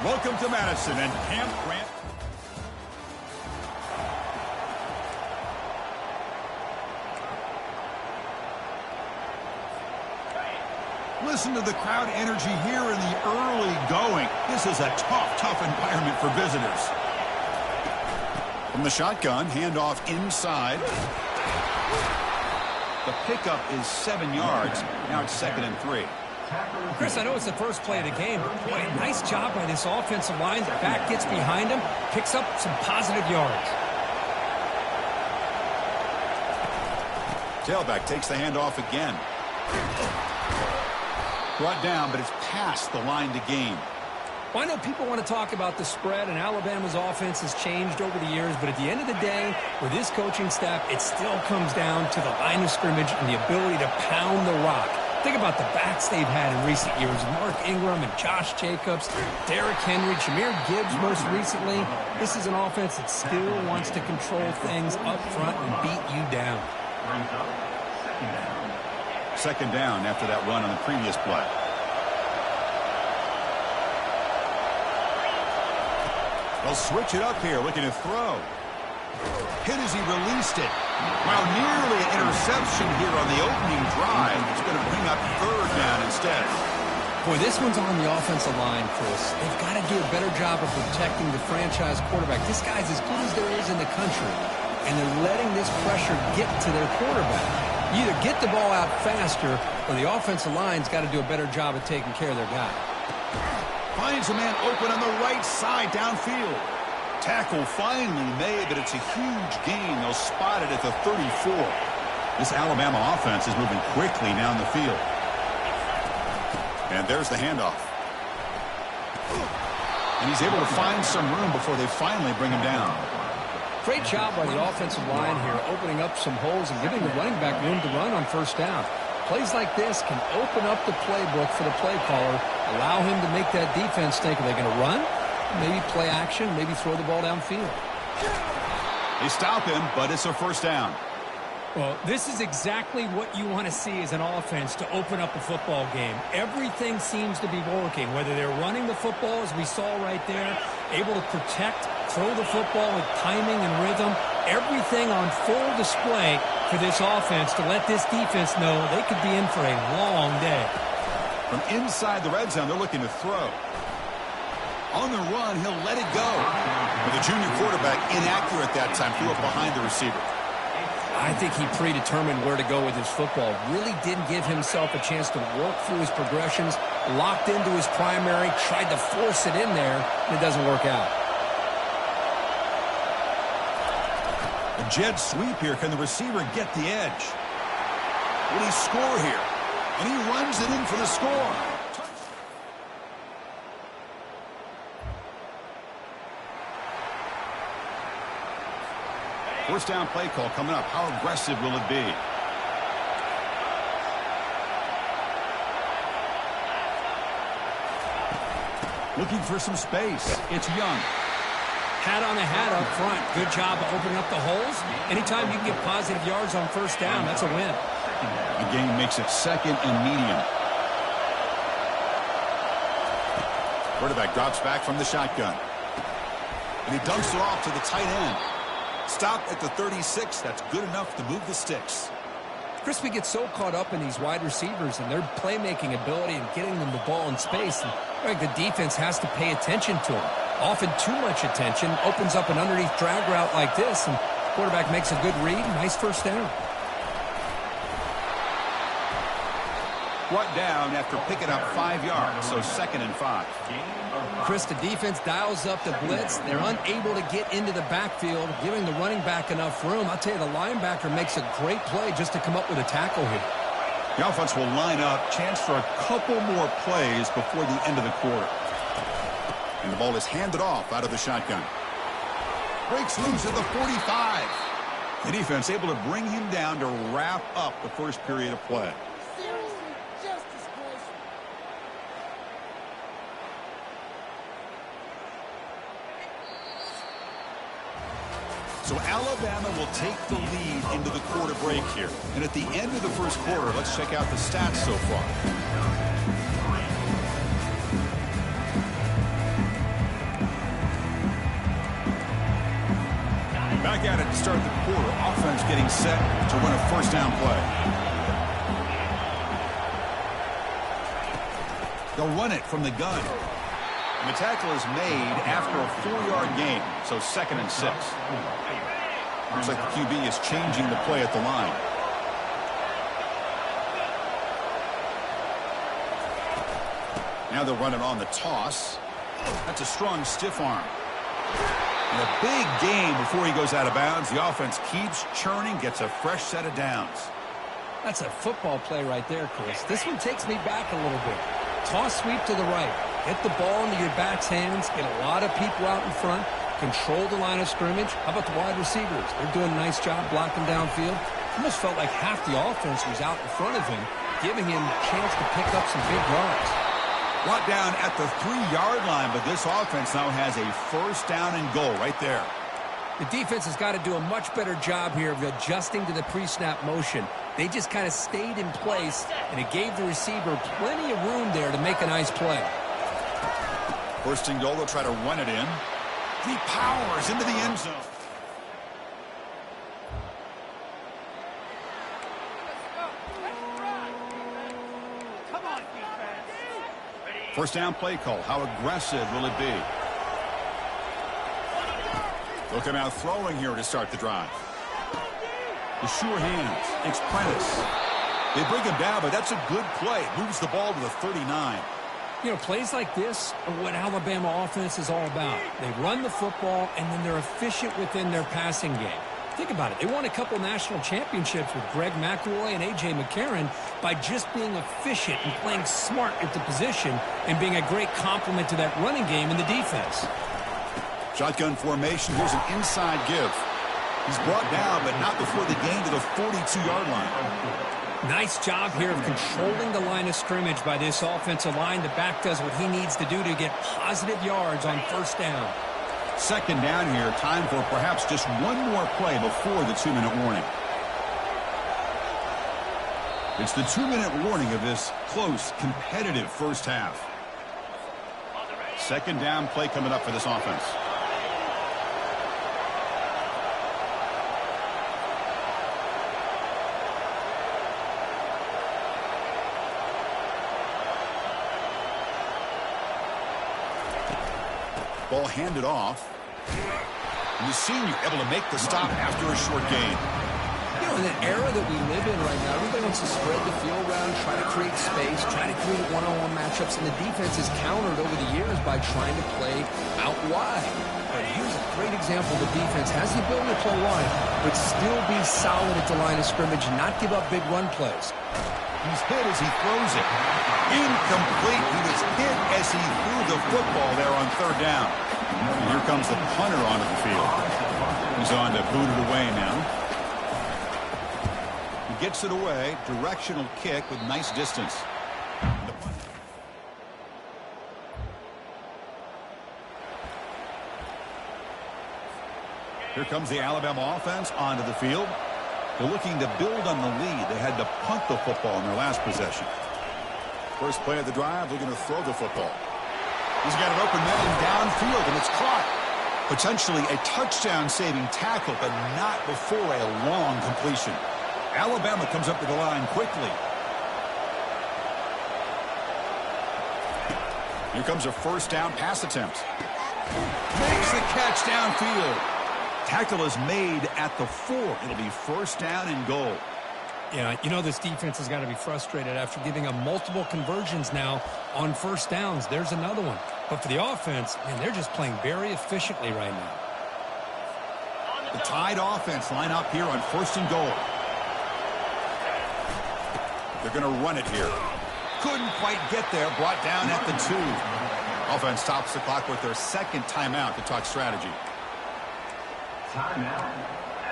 Welcome to Madison and Camp Grant. Listen to the crowd energy here in the early going. This is a tough environment for visitors. From the shotgun, handoff inside. The pickup is 7 yards. Now it's 2nd and 3. Chris, I know it's the first play of the game, but boy, nice job by this offensive line. The back gets behind him, picks up some positive yards. Tailback takes the handoff again. Brought down, but it's past the line to gain. Well, I know people want to talk about the spread, and Alabama's offense has changed over the years, but at the end of the day, with this coaching staff, it still comes down to the line of scrimmage and the ability to pound the rock. Think about the backs they've had in recent years. Mark Ingram and Josh Jacobs, Derrick Henry, Jahmyr Gibbs most recently. This is an offense that still wants to control things up front and beat you down. 2nd down after that run on the previous play. They'll switch it up here, looking to throw. Hit as he released it. Wow, nearly an interception here on the opening drive. It's going to bring up 3rd down instead. Boy, this one's on the offensive line, Chris. They've got to do a better job of protecting the franchise quarterback. This guy's as good as there is in the country, and they're letting this pressure get to their quarterback. You either get the ball out faster, or the offensive line's got to do a better job of taking care of their guy. Finds a man open on the right side downfield. Tackle finally made, but it's a huge gain. They'll spot it at the 34. This Alabama offense is moving quickly down the field. And there's the handoff. And he's able to find some room before they finally bring him down. Great job by the offensive line here, opening up some holes and giving the running back room to run on 1st down. Plays like this can open up the playbook for the play caller, allow him to make that defense think, are they going to run? Maybe play action, maybe throw the ball downfield. They stop him, but it's a 1st down. Well, this is exactly what you want to see as an offense to open up a football game. Everything seems to be working, whether they're running the football, as we saw right there, able to protect, throw the football with timing and rhythm. Everything on full display for this offense to let this defense know they could be in for a long day. From inside the red zone, they're looking to throw. On the run, he'll let it go. But the junior quarterback inaccurate that time, threw it behind the receiver. I think he predetermined where to go with his football. Really didn't give himself a chance to work through his progressions, locked into his primary, tried to force it in there, and it doesn't work out. A jet sweep here. Can the receiver get the edge? Will he score here? And he runs it in for the score. First down play call coming up. How aggressive will it be? Looking for some space. It's Young. Hat on a hat up front. Good job of opening up the holes. Anytime you can get positive yards on 1st down, that's a win. The game makes it 2nd and medium. Quarterback drops back from the shotgun. And he dumps it off to the tight end. Stop at the 36. That's good enough to move the sticks. Chris, we get so caught up in these wide receivers and their playmaking ability and getting them the ball in space. And the defense has to pay attention to them. Often too much attention opens up an underneath drag route like this, and quarterback makes a good read. Nice 1st down. Brought down after picking up 5 yards, so 2nd and 5. Chris, the defense dials up the blitz. They're unable to get into the backfield, giving the running back enough room. I'll tell you, the linebacker makes a great play just to come up with a tackle here. The offense will line up, chance for a couple more plays before the end of the quarter. And the ball is handed off out of the shotgun. Breaks loose at the 45. The defense able to bring him down to wrap up the first period of play. So Alabama will take the lead into the quarter break here. And at the end of the first quarter, let's check out the stats so far. at it to start the quarter. Offense getting set to run a first down play. They'll run it from the gun. And the tackle is made after a 4-yard gain, so 2nd and 6. Looks like the QB is changing the play at the line. Now they'll run it on the toss. That's a strong stiff arm. And a big gain before he goes out of bounds. The offense keeps churning, gets a fresh set of downs. That's a football play right there, Chris. This one takes me back a little bit. Toss sweep to the right. Get the ball into your back's hands. Get a lot of people out in front. Control the line of scrimmage. How about the wide receivers? They're doing a nice job blocking downfield. Almost felt like half the offense was out in front of him, giving him a chance to pick up some big yards. Brought down at the 3-yard line, but this offense now has a first down and goal right there. The defense has got to do a much better job here of adjusting to the pre-snap motion. They just kind of stayed in place, and it gave the receiver plenty of room there to make a nice play. First and goal, they'll try to run it in. He powers into the end zone. First down play call. How aggressive will it be? Looking out throwing here to start the drive. The sure hands. It's Prentice. They bring him down, but that's a good play. Moves the ball to the 39. You know, plays like this are what Alabama offense is all about. They run the football, and then they're efficient within their passing game. Think about it. They won a couple national championships with Greg McElroy and A.J. McCarron by just being efficient and playing smart at the position and being a great complement to that running game in the defense. Shotgun formation. Here's an inside give. He's brought down, but not before the gain to the 42-yard line. Nice job here of controlling the line of scrimmage by this offensive line. The back does what he needs to do to get positive yards on first down. Second down here. Time for perhaps just one more play before the 2-minute warning. It's the 2-minute warning of this close, competitive first half. Second down play coming up for this offense. Ball handed off. And the senior able to make the stop after a short gain. You know, in the era that we live in right now, everybody wants to spread the field around, try to create space, try to create one-on-one matchups, and the defense is countered over the years by trying to play out wide. But here's a great example. The defense has the ability to play wide, but still be solid at the line of scrimmage and not give up big run plays. He's hit as he throws it. Incomplete. He was hit as he threw the football there on third down. And here comes the punter onto the field. He's on to boot it away now. He gets it away. Directional kick with nice distance. Here comes the Alabama offense onto the field. They're looking to build on the lead. They had to punt the football in their last possession. First play of the drive, they're going to throw the football. He's got an open man downfield, and it's caught. Potentially a touchdown-saving tackle, but not before a long completion. Alabama comes up to the line quickly. Here comes a first down pass attempt. Makes the catch downfield. Tackle is made at the 4. It'll be first down and goal. Yeah, you know this defense has got to be frustrated after giving up multiple conversions now on first downs. There's another one. But for the offense, man, they're just playing very efficiently right now. The Tide offense line up here on first and goal. They're going to run it here. Couldn't quite get there. Brought down at the 2. Offense stops the clock with their second timeout to talk strategy. Timeout,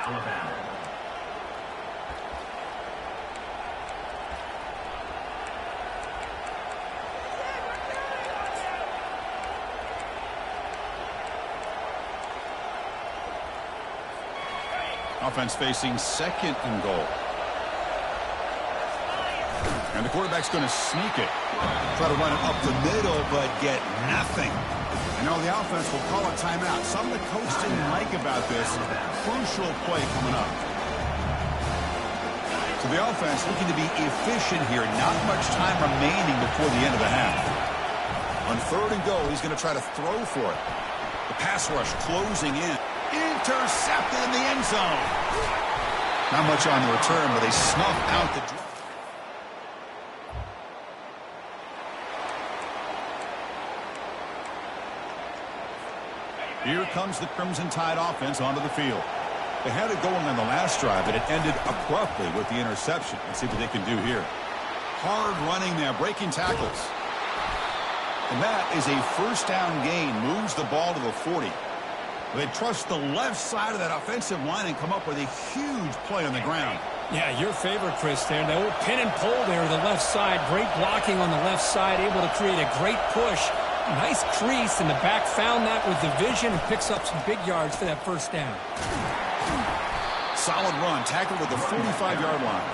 Alabama. Offense facing second and goal. And the quarterback's going to sneak it. Try to run it up the middle, but get nothing. And now the offense will call a timeout. Something the coach didn't like about this. Crucial play coming up. So the offense looking to be efficient here. Not much time remaining before the end of the half. On 3rd and goal, he's going to try to throw for it. The pass rush closing in. Intercepted in the end zone. Not much on the return, but they snuff out the drive. Here comes the Crimson Tide offense onto the field. They had it going on the last drive, but it ended abruptly with the interception. Let's see what they can do here. Hard running there, breaking tackles. And that is a first down gain. Moves the ball to the 40. They trust the left side of that offensive line and come up with a huge play on the ground. Yeah, your favorite, Chris, there. The old pin and pull there to the left side. Great blocking on the left side, able to create a great push. Nice crease, and the back found that with the vision and picks up some big yards for that first down. Solid run, tackled at the 45-yard line.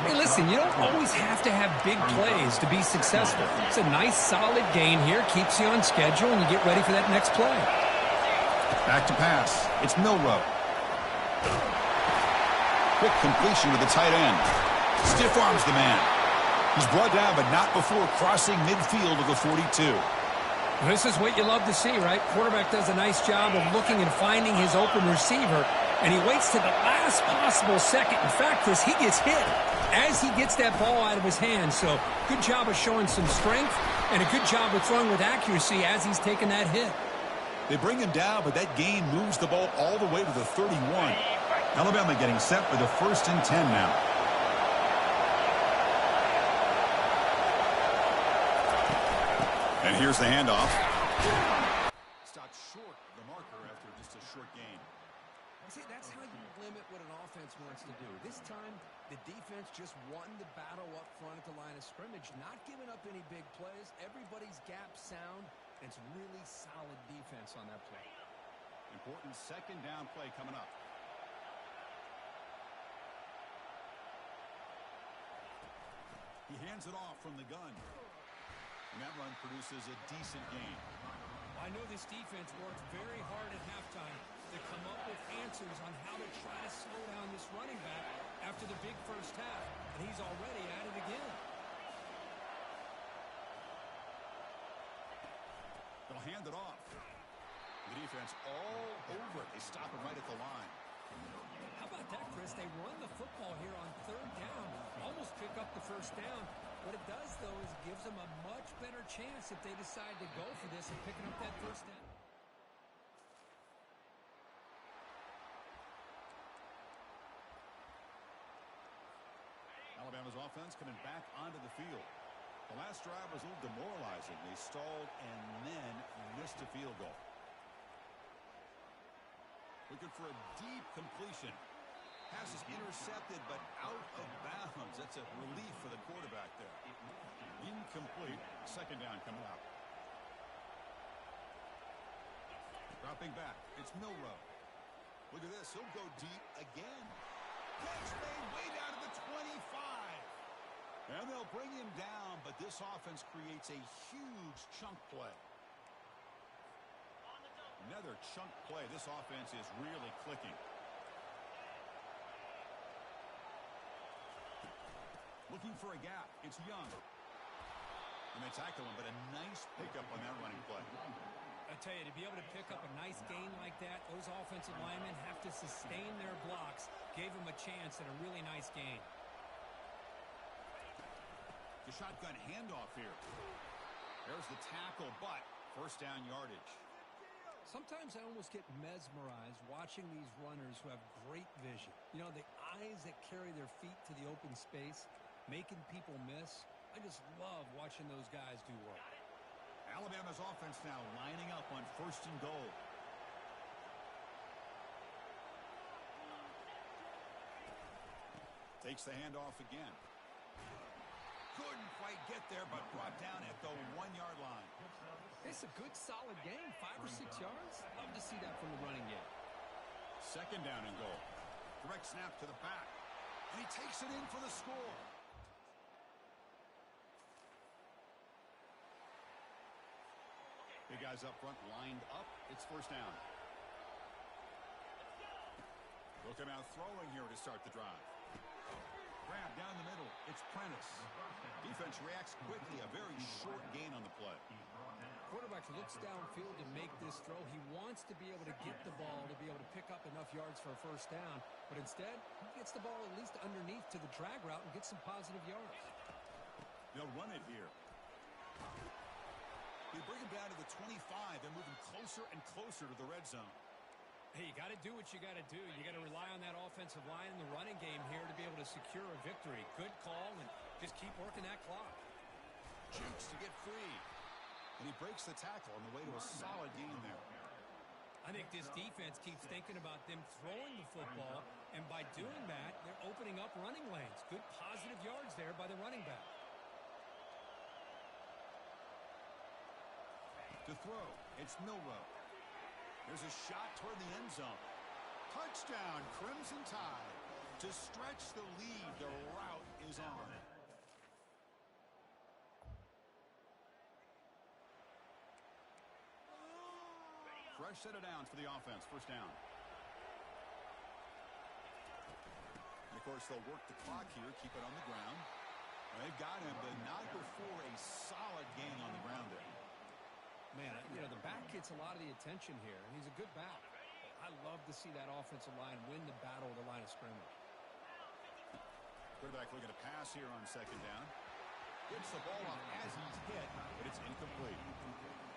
Hey, listen, you don't always have to have big plays to be successful. It's a nice, solid gain here, keeps you on schedule, and you get ready for that next play. Back to pass. It's Milroe. Quick completion to the tight end. Stiff arms the man. He's brought down, but not before crossing midfield of the 42. This is what you love to see, right? Quarterback does a nice job of looking and finding his open receiver, and he waits to the last possible second. In fact, Chris, he gets hit as he gets that ball out of his hands. So good job of showing some strength and a good job of throwing with accuracy as he's taking that hit. They bring him down, but that gain moves the ball all the way to the 31. Alabama getting set for the 1st and 10 now. And here's the handoff. Stopped short of the marker after just a short gain. See, that's how you limit what an offense wants to do. This time, the defense just won the battle up front at the line of scrimmage, not giving up any big plays. Everybody's gap sound. It's really solid defense on that play. Important 2nd down play coming up. He hands it off from the gun. And that run produces a decent gain. I know this defense worked very hard at halftime to come up with answers on how to try to slow down this running back after the big first half. And he's already at it again. They'll hand it off. The defense all over it. They stop it right at the line. How about that, Chris? They run the football here on 3rd down. Almost pick up the first down. What it does, though, is it gives them a much better chance if they decide to go for this and picking up that first down. Alabama's offense coming back onto the field. The last drive was a little demoralizing. They stalled and then missed a field goal. Looking for a deep completion. Pass is intercepted, but out of bounds. That's a relief for the quarterback there. Incomplete. 2nd down coming up. Dropping back. It's Milroe. Look at this. He'll go deep again. Catch made way down to the 25. And they'll bring him down, but this offense creates a huge chunk play. Another chunk play. This offense is really clicking. Looking for a gap. It's Young. And they tackle him, but a nice pickup on that running play. I tell you, to be able to pick up a nice gain like that, those offensive linemen have to sustain their blocks. Gave them a chance at a really nice gain. The shotgun handoff here. There's the tackle, but first down yardage. Sometimes I almost get mesmerized watching these runners who have great vision. You know, the eyes that carry their feet to the open space, making people miss. I just love watching those guys do work. Alabama's offense now lining up on 1st and goal. Takes the handoff again. Couldn't quite get there, but brought down at the 1-yard line. It's a good, solid game. 5 or 6 yards. Love to see that from the running game. 2nd down and goal. Direct snap to the back. And he takes it in for the score. guys up front lined up. It's first down. They'll come out throwing here to start the drive. Grab down the middle. It's Prentice. Defense reacts quickly. A very short gain on the play. Quarterback looks downfield to make this throw. He wants to be able to get the ball to be able to pick up enough yards for a first down. But instead, he gets the ball at least underneath to the drag route and gets some positive yards. They'll run it here. They bring him down to the 25. They're moving closer and closer to the red zone. Hey, you got to do what you got to do. You got to rely on that offensive line in the running game here to be able to secure a victory. Good call, and just keep working that clock. Jukes to get free. And he breaks the tackle on the way to a solid gain there. I think this defense keeps thinking about them throwing the football, and by doing that, they're opening up running lanes. Good positive yards there by the running back. To throw, it's Milroe. There's a shot toward the end zone. Touchdown, Crimson Tide. To stretch the lead, the route is on. Fresh set of downs for the offense. First down. And, of course, they'll work the clock here, keep it on the ground. And they've got him, but not before a solid gain on the ground there. Man, you know, the back gets a lot of the attention here, and he's a good back. I love to see that offensive line win the battle of the line of scrimmage. Quarterback looking to pass here on second down. Gets the ball off as he's hit, but it's incomplete.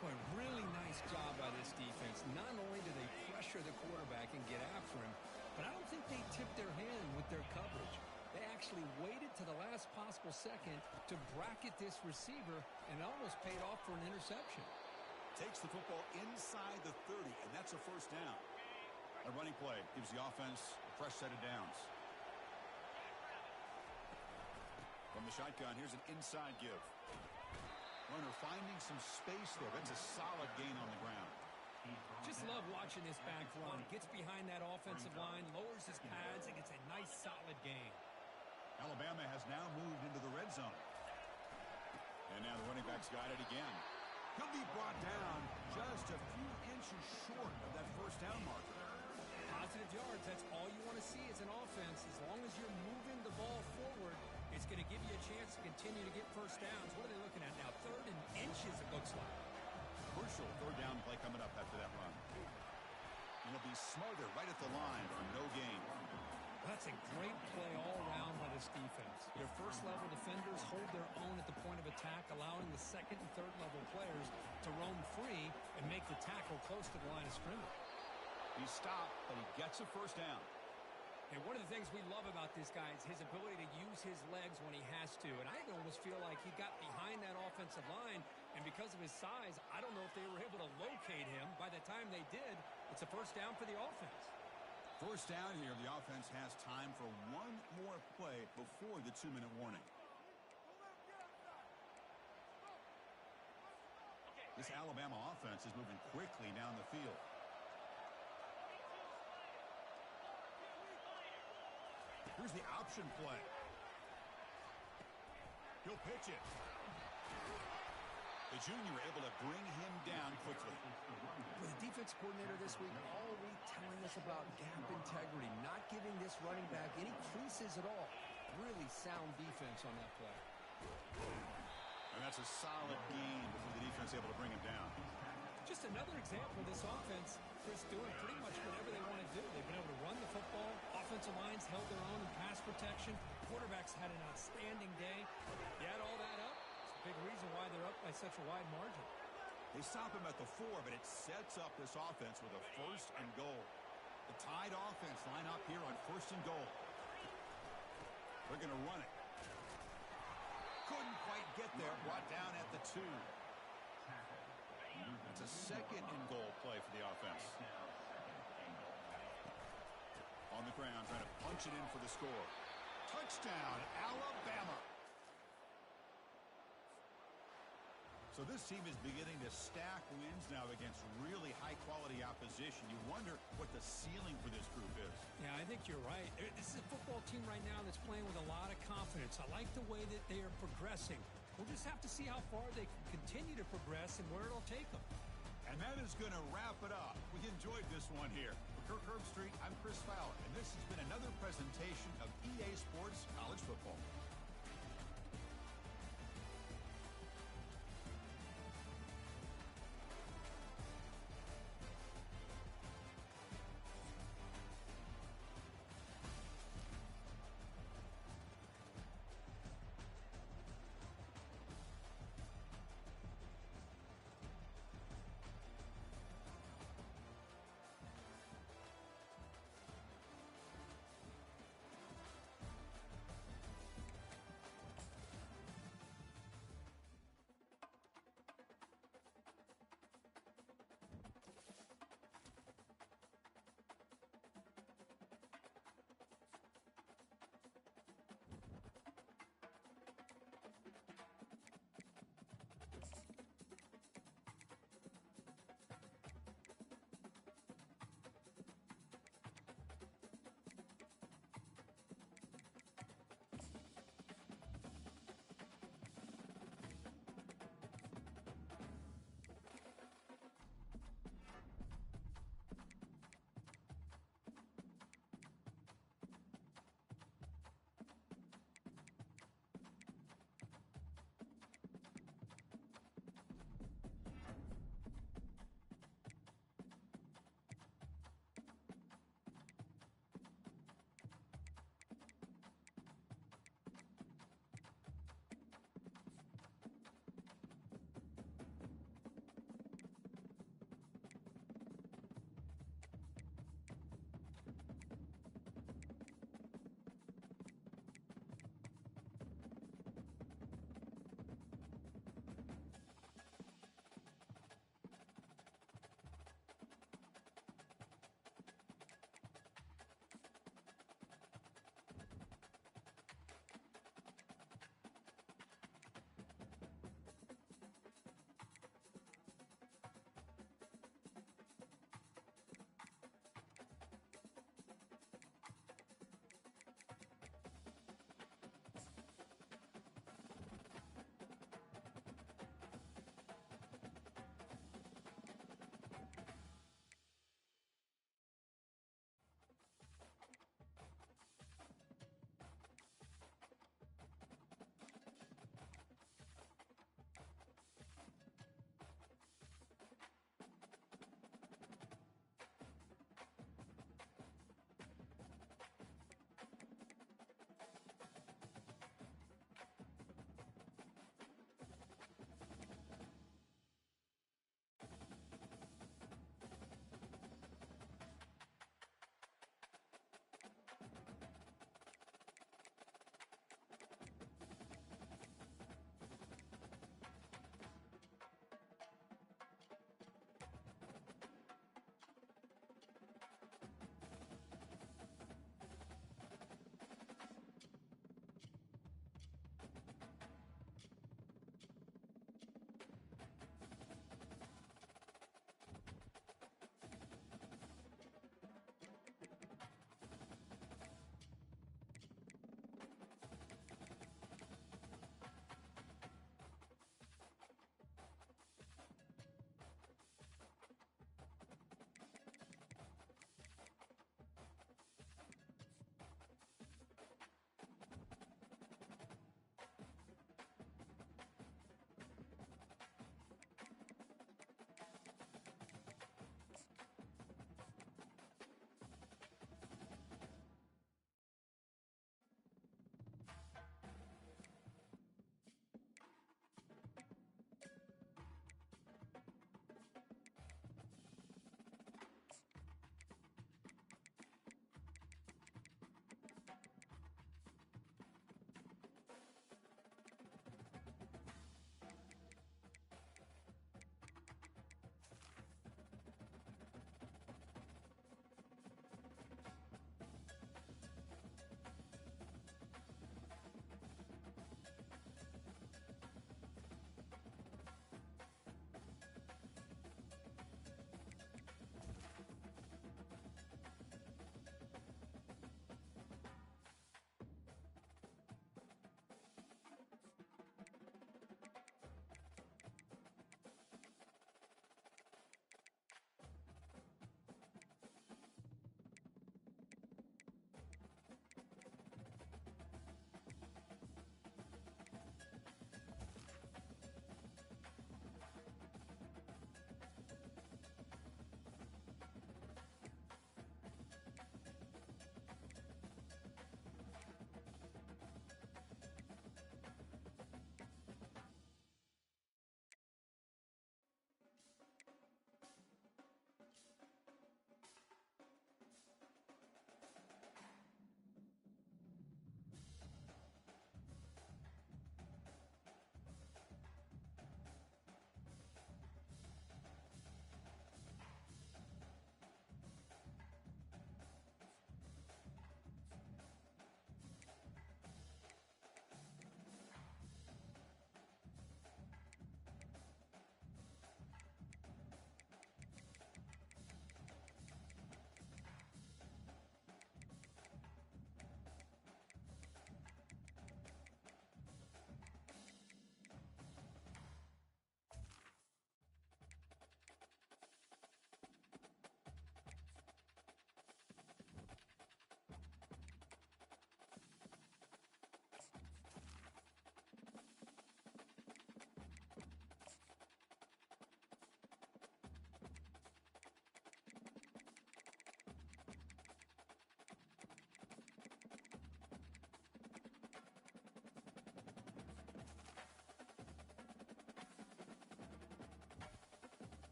Boy, really nice job by this defense. Not only do they pressure the quarterback and get after him, but I don't think they tipped their hand with their coverage. They actually waited to the last possible second to bracket this receiver, and it almost paid off for an interception. Takes the football inside the 30, and that's a first down. A running play gives the offense a fresh set of downs. From the shotgun, here's an inside give. Runner finding some space there. That's a solid gain on the ground. Just love watching this back run. Gets behind that offensive line, lowers his pads, and gets a nice solid gain. Alabama has now moved into the red zone. And now the running back's got it again. He'll be brought down just a few inches short of that first down marker. Positive yards, that's all you want to see as an offense. As long as you're moving the ball forward, it's going to give you a chance to continue to get first downs. What are they looking at now? 3rd and inches, it looks like. Crucial third down play coming up after that run. And it'll be Smothered right at the line for no gain. That's a great play all around by this defense. Your first-level defenders hold their own at the point of attack, allowing the second and third-level players to roam free and make the tackle close to the line of scrimmage. He stopped, but he gets a first down. And one of the things we love about this guy is his ability to use his legs when he has to. And I almost feel like he got behind that offensive line, and because of his size, I don't know if they were able to locate him. By the time they did, it's a first down for the offense. First down here, the offense has time for one more play before the 2-minute warning. This Alabama offense is moving quickly down the field. Here's the option play. He'll pitch it. The junior able to bring him down quickly. Well, the defense coordinator this week all week telling us about gap integrity, not giving this running back any creases at all. Really sound defense on that play. And that's a solid gain before the defense able to bring him down. Just another example of this offense just doing pretty much whatever they want to do. They've been able to run the football. Offensive lines held their own in pass protection. Quarterbacks had an outstanding day. You add all that up, it's a big reason why they're up by such a wide margin. They stop him at the 4, but it sets up this offense with a 1st and goal. The Tide offense line up here on 1st and goal. They're going to run it. Couldn't quite get there. Brought down at the 2. It's a 2nd and goal play for the offense. On the ground, trying to punch it in for the score. Touchdown, Alabama. So this team is beginning to stack wins now against really high-quality opposition. You wonder what the ceiling for this group is. Yeah, I think you're right. This is a football team right now that's playing with a lot of confidence. I like the way that they are progressing. We'll just have to see how far they can continue to progress and where it'll take them. And that is going to wrap it up. We enjoyed this one here. For Kirk Herbstreit, I'm Chris Fowler, and this has been another presentation of EA Sports College Football.